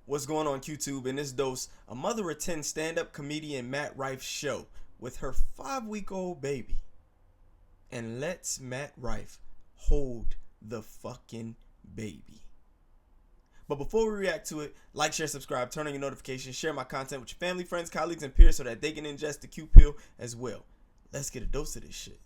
What's going on, YouTube? In this dose, a mother attends stand-up comedian Matt Rife's show with her 5-week-old baby and lets Matt Rife hold the fucking baby. But before we react to it, like, share, subscribe, turn on your notifications, share my content with your family, friends, colleagues, and peers so that they can ingest the Q pill as well. Let's get a dose of this shit.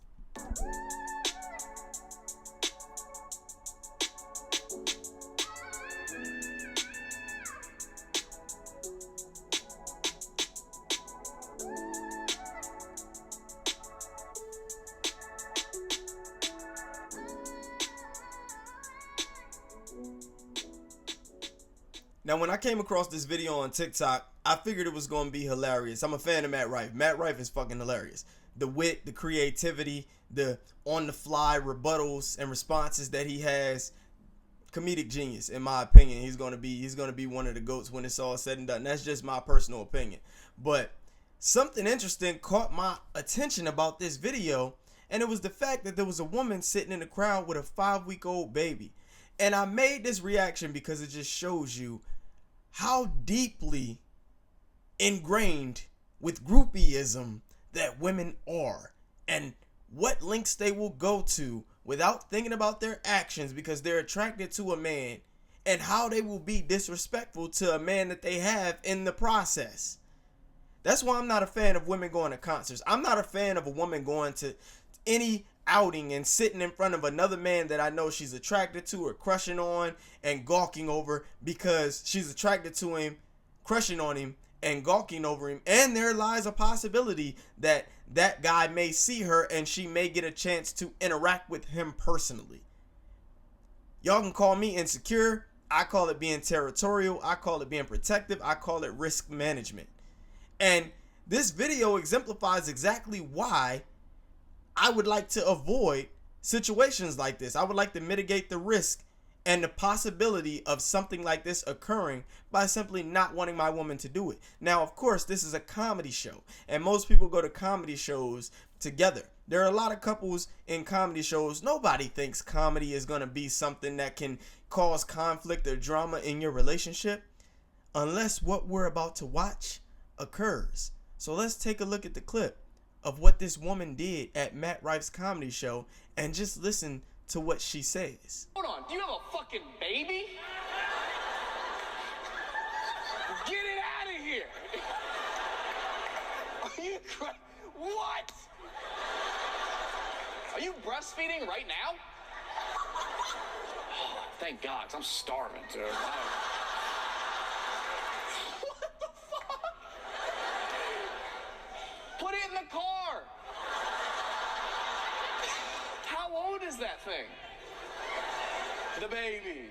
Now, when I came across this video on TikTok, I figured it was going to be hilarious. I'm a fan of Matt Rife. Matt Rife is fucking hilarious. The wit, the creativity, the on-the-fly rebuttals and responses that he has, comedic genius, in my opinion. He's going to be one of the GOATs when it's all said and done. That's just my personal opinion. But something interesting caught my attention about this video, and it was the fact that there was a woman sitting in the crowd with a 5-week-old baby. And I made this reaction because it just shows you how deeply ingrained with groupieism that women are, and what lengths they will go to without thinking about their actions because they're attracted to a man, and how they will be disrespectful to a man that they have in the process. That's why I'm not a fan of women going to concerts. I'm not a fan of a woman going to any outing and sitting in front of another man that I know she's attracted to or crushing on and gawking over because she's attracted to him, crushing on him and gawking over him, and there lies a possibility that that guy may see her and she may get a chance to interact with him personally. Y'all can call me insecure. I call it being territorial. I call it being protective. I call it risk management. And this video exemplifies exactly why I would like to avoid situations like this. I would like to mitigate the risk and the possibility of something like this occurring by simply not wanting my woman to do it. Now, of course, this is a comedy show, and most people go to comedy shows together. There are a lot of couples in comedy shows. Nobody thinks comedy is going to be something that can cause conflict or drama in your relationship unless what we're about to watch occurs. So let's take a look at the clip of what this woman did at Matt Rife's comedy show and just listen to what she says. Hold on, do you have a fucking baby? Get it out of here! Are you crazy? What? Are you breastfeeding right now? Oh, thank God, 'cause I'm starving, dude. Put it in the car. How old is that thing? The baby.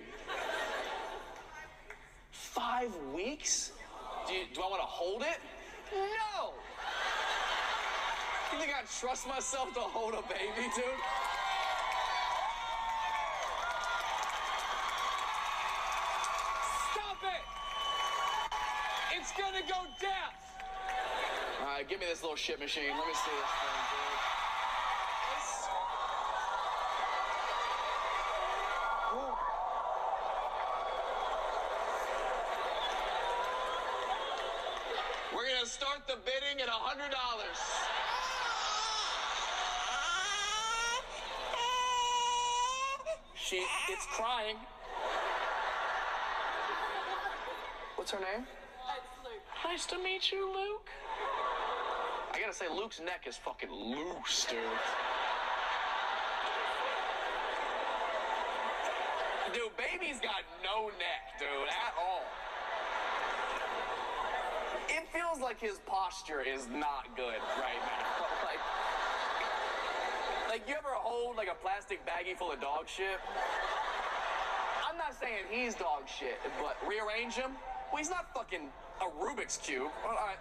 5 weeks? Do I want to hold it? No. You think I trust myself to hold a baby, dude? Stop it. It's gonna go deaf. All right, give me this little shit machine. Let me see this thing, dude. We're gonna start the bidding at $100. It's crying. What's her name? It's Luke. Nice to meet you, Luke. I gotta say, Luke's neck is fucking loose, dude. Dude, baby's got no neck, dude, at all. It feels like his posture is not good right now. Like you ever hold like a plastic baggie full of dog shit? I'm not saying he's dog shit, but rearrange him. Well, he's not fucking a Rubik's Cube. All right.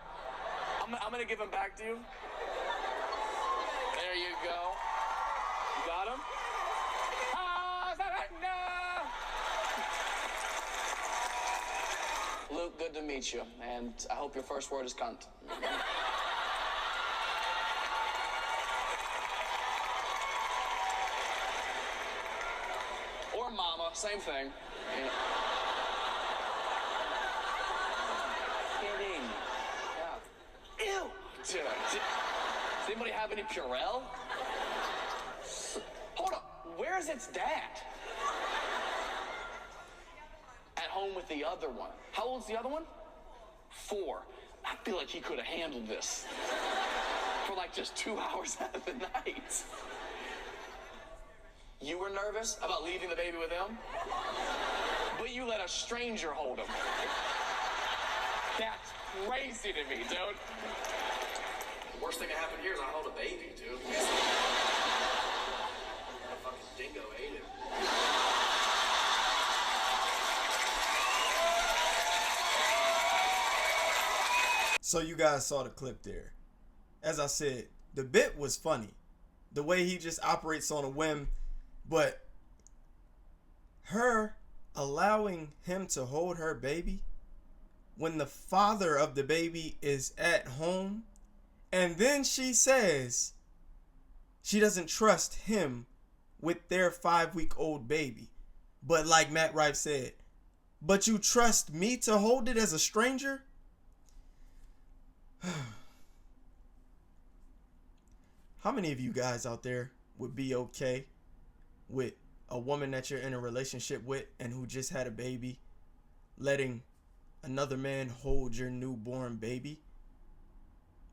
I'm gonna give him back to you. There you go. You got him? Luke, good to meet you, and I hope your first word is cunt. Or mama, same thing. Does anybody have any Purell? Hold up, where's its dad? At home with the other one. How old's the other one? 4. I feel like he could have handled this for like just 2 hours out of the night. You were nervous about leaving the baby with him, but you let a stranger hold him. That's crazy to me, dude. The worst thing that happened here is I hold a baby, dude. A fucking dingo ate him. So you guys saw the clip there. As I said, the bit was funny. The way he just operates on a whim, but her allowing him to hold her baby when the father of the baby is at home, and then she says she doesn't trust him with their 5-week-old baby. But like Matt Rife said, but you trust me to hold it as a stranger? How many of you guys out there would be okay with a woman that you're in a relationship with and who just had a baby letting another man hold your newborn baby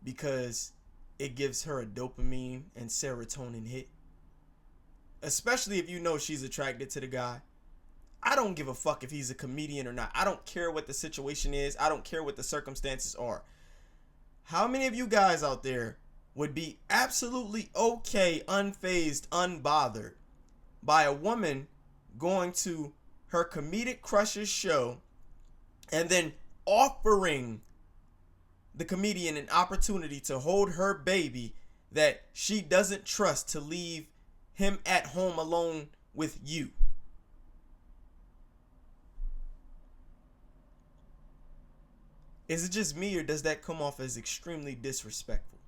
because it gives her a dopamine and serotonin hit? Especially if you know she's attracted to the guy. I don't give a fuck if he's a comedian or not. I don't care what the situation is. I don't care what the circumstances are. How many of you guys out there would be absolutely okay, unfazed, unbothered by a woman going to her comedic crush's show and then offering the comedian an opportunity to hold her baby that she doesn't trust to leave him at home alone with you? Is it just me, or does that come off as extremely disrespectful?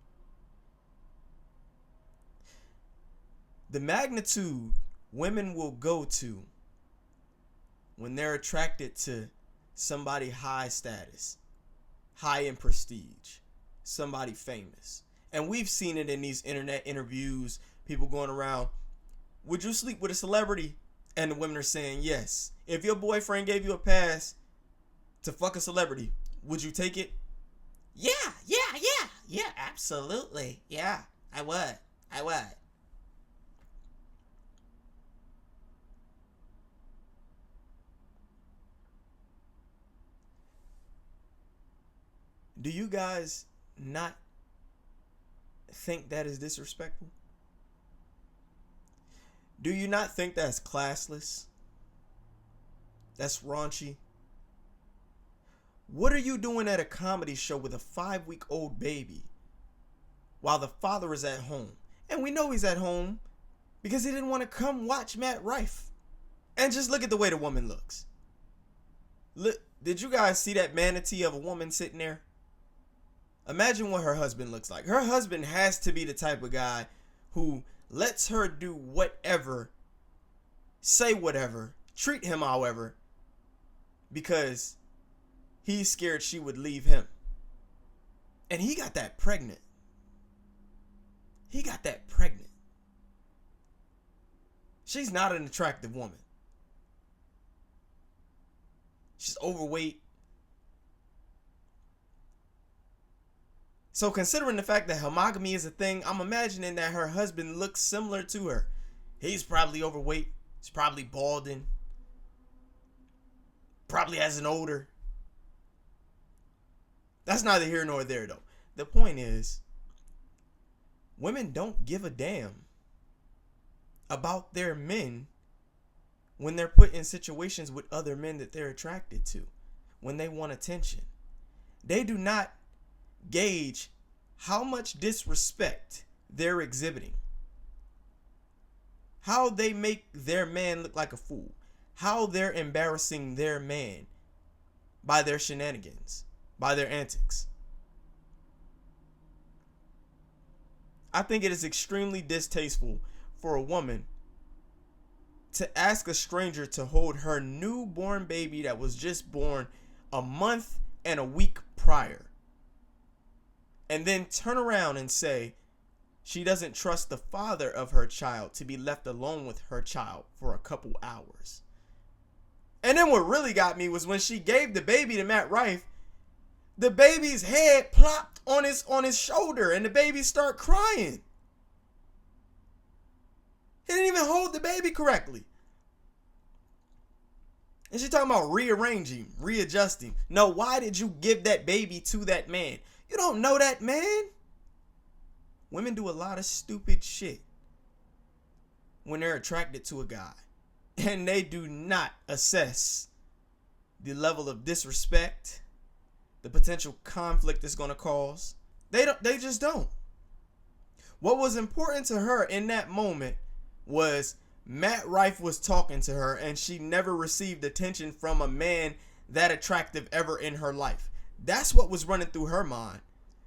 The magnitude women will go to when they're attracted to somebody high status, high in prestige, somebody famous. And we've seen it in these internet interviews, people going around, would you sleep with a celebrity? And the women are saying yes. If your boyfriend gave you a pass to fuck a celebrity, would you take it? Yeah, absolutely. Yeah, I would. Do you guys not think that is disrespectful? Do you not think that's classless? That's raunchy? What are you doing at a comedy show with a 5-week-old baby while the father is at home? And we know he's at home because he didn't want to come watch Matt Rife. And just look at the way the woman looks. Look, did you guys see that manatee of a woman sitting there? Imagine what her husband looks like. Her husband has to be the type of guy who lets her do whatever, say whatever, treat him however, because he's scared she would leave him. And he got that pregnant. She's not an attractive woman. She's overweight. So considering the fact that homogamy is a thing, I'm imagining that her husband looks similar to her. He's probably overweight. He's probably balding. Probably has an odor. That's neither here nor there, though. The point is, women don't give a damn about their men when they're put in situations with other men that they're attracted to, when they want attention. They do not gauge how much disrespect they're exhibiting, how they make their man look like a fool, how they're embarrassing their man by their shenanigans, by their antics. I think it is extremely distasteful for a woman to ask a stranger to hold her newborn baby that was just born a month and a week prior, and then turn around and say, She doesn't trust the father of her child to be left alone with her child for a couple hours. And then what really got me was when she gave the baby to Matt Rife, the baby's head plopped on his shoulder and the baby started crying. He didn't even hold the baby correctly. And she talking about rearranging, readjusting. No, why did you give that baby to that man? You don't know that man. Women do a lot of stupid shit when they're attracted to a guy. And they do not assess the level of disrespect, the potential conflict it's going to cause. They just don't. What was important to her in that moment was Matt Rife was talking to her and she never received attention from a man that attractive ever in her life. That's what was running through her mind.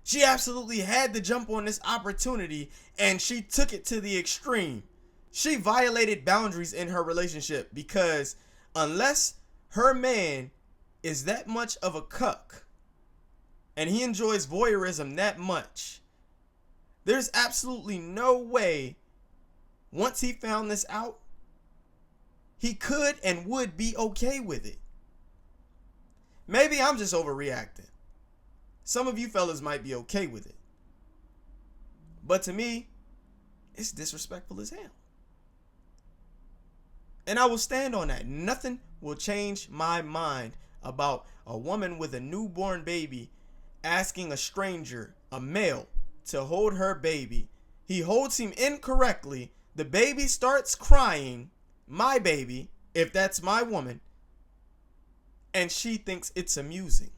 She absolutely had to jump on this opportunity and she took it to the extreme. She violated boundaries in her relationship because unless her man is that much of a cuck and he enjoys voyeurism that much, there's absolutely no way once he found this out, he could and would be okay with it. Maybe I'm just overreacting. Some of you fellas might be okay with it. But to me, it's disrespectful as hell. And I will stand on that. Nothing will change my mind about a woman with a newborn baby asking a stranger, a male, to hold her baby. He holds him incorrectly. The baby starts crying, my baby, if that's my woman, and she thinks it's amusing.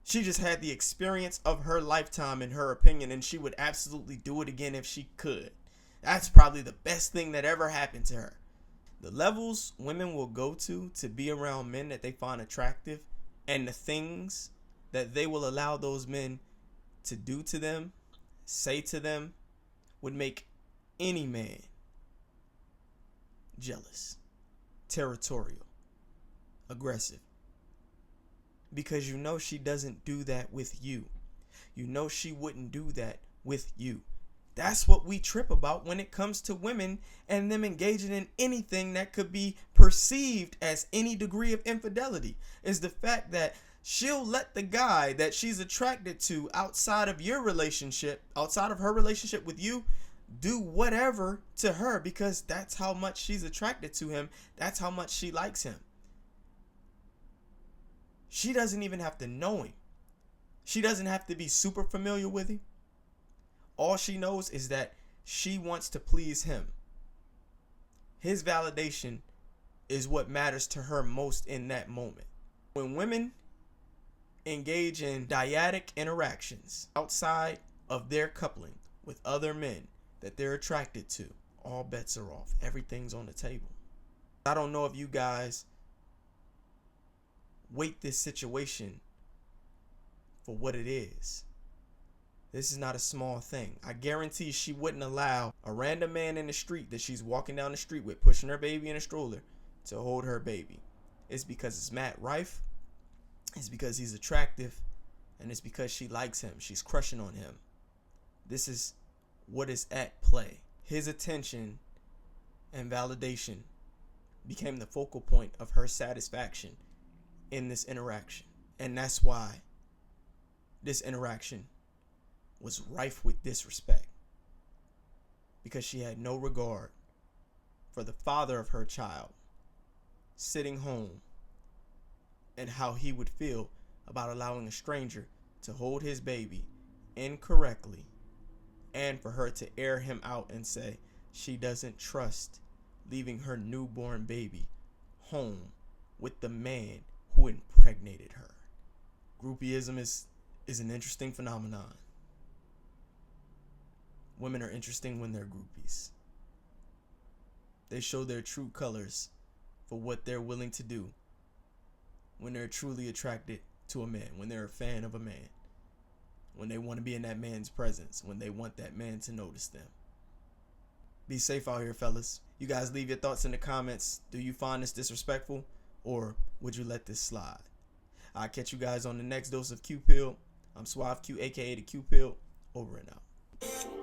She just had the experience of her lifetime in her opinion, and she would absolutely do it again if she could. That's probably the best thing that ever happened to her. The levels women will go to be around men that they find attractive, and the things that they will allow those men to do to them, say to them, would make any man jealous, territorial, aggressive. Because you know she doesn't do that with you. You know she wouldn't do that with you. That's what we trip about when it comes to women and them engaging in anything that could be perceived as any degree of infidelity, is the fact that she'll let the guy that she's attracted to outside of your relationship, outside of her relationship with you, do whatever to her because that's how much she's attracted to him. That's how much she likes him. She doesn't even have to know him. She doesn't have to be super familiar with him. All she knows is that she wants to please him. His validation is what matters to her most in that moment. When women engage in dyadic interactions outside of their coupling with other men that they're attracted to, all bets are off. Everything's on the table. I don't know if you guys weight this situation for what it is. This is not a small thing. I guarantee she wouldn't allow a random man in the street that she's walking down the street with, pushing her baby in a stroller, to hold her baby. It's because it's Matt Rife. It's because he's attractive. And it's because she likes him. She's crushing on him. This is what is at play. His attention and validation became the focal point of her satisfaction in this interaction. And that's why this interaction was rife with disrespect, because she had no regard for the father of her child sitting home and how he would feel about allowing a stranger to hold his baby incorrectly, and for her to air him out and say she doesn't trust leaving her newborn baby home with the man who impregnated her. Groupieism is an interesting phenomenon. Women are interesting when they're groupies. They show their true colors for what they're willing to do when they're truly attracted to a man, when they're a fan of a man, when they want to be in that man's presence, when they want that man to notice them. Be safe out here, fellas. You guys leave your thoughts in the comments. Do you find this disrespectful, or would you let this slide? I'll catch you guys on the next dose of Q Pill. I'm Suave Q, aka the Q Pill. Over and out.